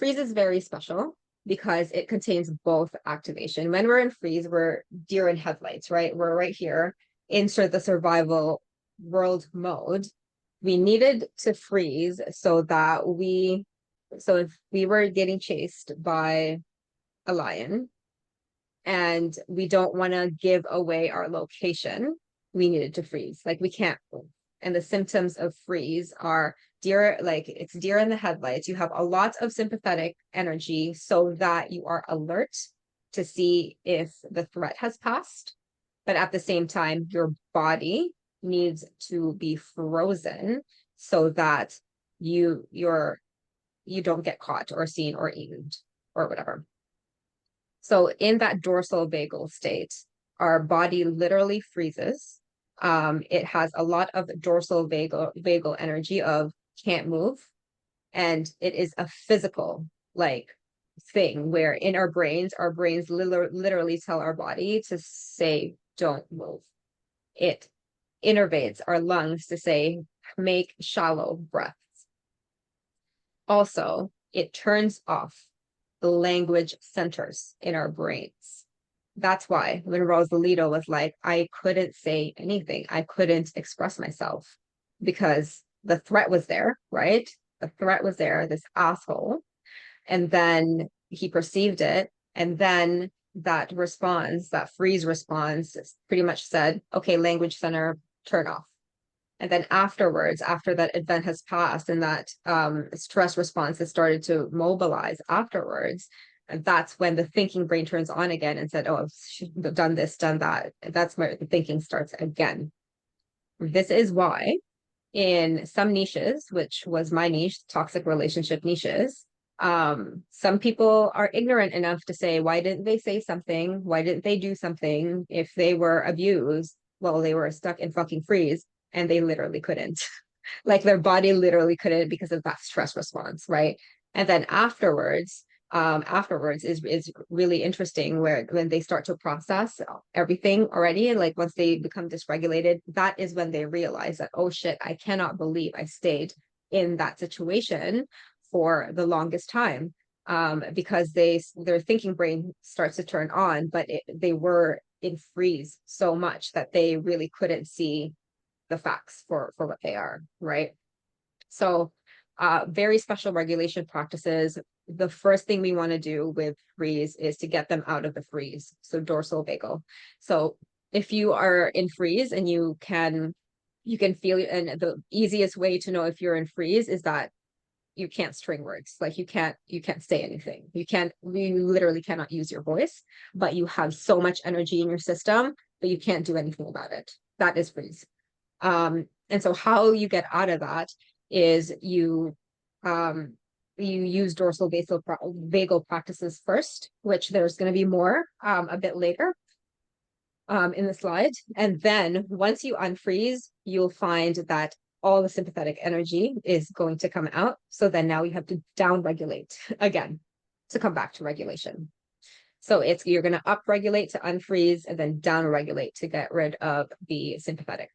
freeze is very special because it contains both activation. When we're in freeze, we're deer in headlights, right? We're right here in sort of the survival world mode. We needed to freeze so that so if we were getting chased by a lion and we don't want to give away our location, we needed to freeze. Like we can't move. And the symptoms of freeze are deer, like it's deer in the headlights. You have a lot of sympathetic energy so that you are alert to see if the threat has passed. But at the same time, your body needs to be frozen so that you don't get caught or seen or eaten or whatever. So in that dorsal vagal state, our body literally freezes. It has a lot of dorsal vagal energy of can't move. And it is a physical like thing where in our brains literally tell our body to say, don't move. It innervates our lungs to say, make shallow breaths. Also, it turns off the language centers in our brains. That's why when Rosalito was like, I couldn't say anything, I couldn't express myself because the threat was there, right? The threat was there, this asshole. And then he perceived it. And then that response, that freeze response, pretty much said, okay, language center, turn off. And then afterwards, after that event has passed and that stress response has started to mobilize afterwards, that's when the thinking brain turns on again and said, oh, I've done this, done that. That's where the thinking starts again. This is why in some niches, which was my niche, toxic relationship niches, some people are ignorant enough to say, why didn't they say something? Why didn't they do something if they were abused? Well, they were stuck in fucking freeze and they literally couldn't. Like their body literally couldn't because of that stress response, right? And then afterwards is really interesting where when they start to process everything already, like once they become dysregulated, that is when they realize that, oh shit, I cannot believe I stayed in that situation for the longest time, because their thinking brain starts to turn on, but they were in freeze so much that they really couldn't see the facts for what they are, right? So very special regulation practices. The first thing we want to do with freeze is to get them out of the freeze. So dorsal vagal. So if you are in freeze and you can feel it, and the easiest way to know if you're in freeze is that you can't string words. Like you can't say anything. You literally cannot use your voice, but you have so much energy in your system, but you can't do anything about it. That is freeze. And so how you get out of that is you use dorsal vagal practices first, which there's going to be more a bit later in the slide. And then once you unfreeze, you'll find that all the sympathetic energy is going to come out. So then now you have to down regulate again to come back to regulation. So you're going to up regulate to unfreeze and then down regulate to get rid of the sympathetic.